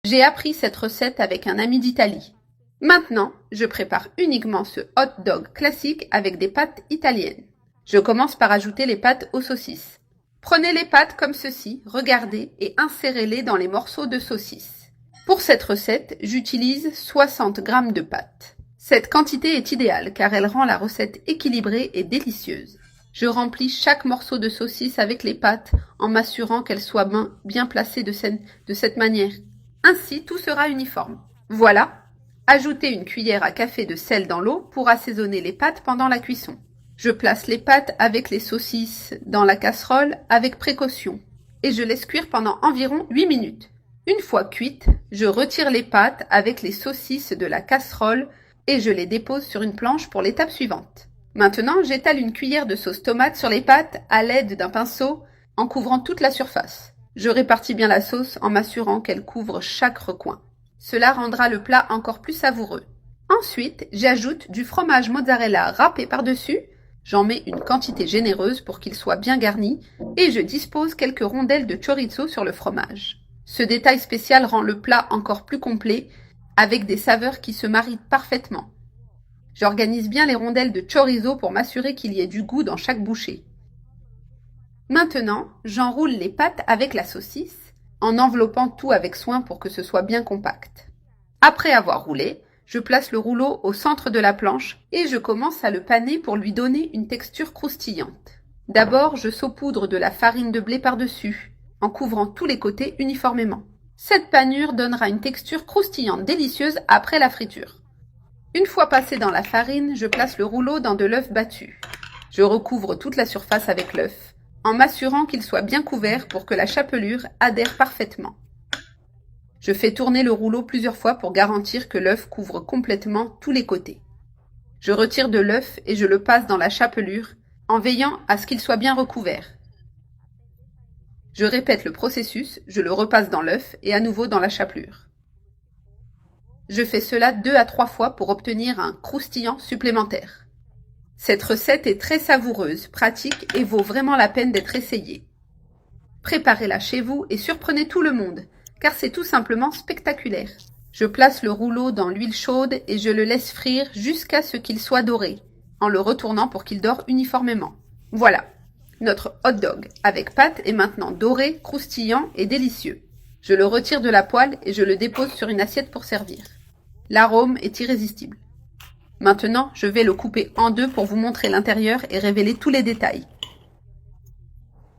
J'ai appris cette recette avec un ami d'Italie. Maintenant, je prépare uniquement ce hot dog classique avec des pâtes italiennes. Je commence par ajouter les pâtes aux saucisses. Prenez les pâtes comme ceci, regardez et insérez-les dans les morceaux de saucisses. Pour cette recette, j'utilise 60 g de pâtes. Cette quantité est idéale car elle rend la recette équilibrée et délicieuse. Je remplis chaque morceau de saucisse avec les pâtes en m'assurant qu'elles soient bien placées de cette manière. Ainsi, tout sera uniforme. Voilà. Ajoutez une cuillère à café de sel dans l'eau pour assaisonner les pâtes pendant la cuisson. Je place les pâtes avec les saucisses dans la casserole avec précaution et je laisse cuire pendant environ 8 minutes. Une fois cuites, je retire les pâtes avec les saucisses de la casserole et je les dépose sur une planche pour l'étape suivante. Maintenant, j'étale une cuillère de sauce tomate sur les pâtes à l'aide d'un pinceau en couvrant toute la surface. Je répartis bien la sauce en m'assurant qu'elle couvre chaque recoin. Cela rendra le plat encore plus savoureux. Ensuite, j'ajoute du fromage mozzarella râpé par-dessus. J'en mets une quantité généreuse pour qu'il soit bien garni et je dispose quelques rondelles de chorizo sur le fromage. Ce détail spécial rend le plat encore plus complet avec des saveurs qui se marient parfaitement. J'organise bien les rondelles de chorizo pour m'assurer qu'il y ait du goût dans chaque bouchée. Maintenant, j'enroule les pâtes avec la saucisse, en enveloppant tout avec soin pour que ce soit bien compact. Après avoir roulé, je place le rouleau au centre de la planche et je commence à le paner pour lui donner une texture croustillante. D'abord, je saupoudre de la farine de blé par-dessus, en couvrant tous les côtés uniformément. Cette panure donnera une texture croustillante délicieuse après la friture. Une fois passé dans la farine, je place le rouleau dans de l'œuf battu. Je recouvre toute la surface avec l'œuf, en m'assurant qu'il soit bien couvert pour que la chapelure adhère parfaitement. Je fais tourner le rouleau plusieurs fois pour garantir que l'œuf couvre complètement tous les côtés. Je retire de l'œuf et je le passe dans la chapelure, en veillant à ce qu'il soit bien recouvert. Je répète le processus, je le repasse dans l'œuf et à nouveau dans la chapelure. Je fais cela 2 à 3 fois pour obtenir un croustillant supplémentaire. Cette recette est très savoureuse, pratique et vaut vraiment la peine d'être essayée. Préparez-la chez vous et surprenez tout le monde, car c'est tout simplement spectaculaire. Je place le rouleau dans l'huile chaude et je le laisse frire jusqu'à ce qu'il soit doré, en le retournant pour qu'il dore uniformément. Voilà, notre hot dog avec pâte est maintenant doré, croustillant et délicieux. Je le retire de la poêle et je le dépose sur une assiette pour servir. L'arôme est irrésistible. Maintenant, je vais le couper en deux pour vous montrer l'intérieur et révéler tous les détails.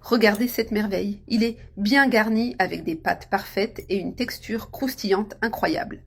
Regardez cette merveille, il est bien garni avec des pâtes parfaites et une texture croustillante incroyable.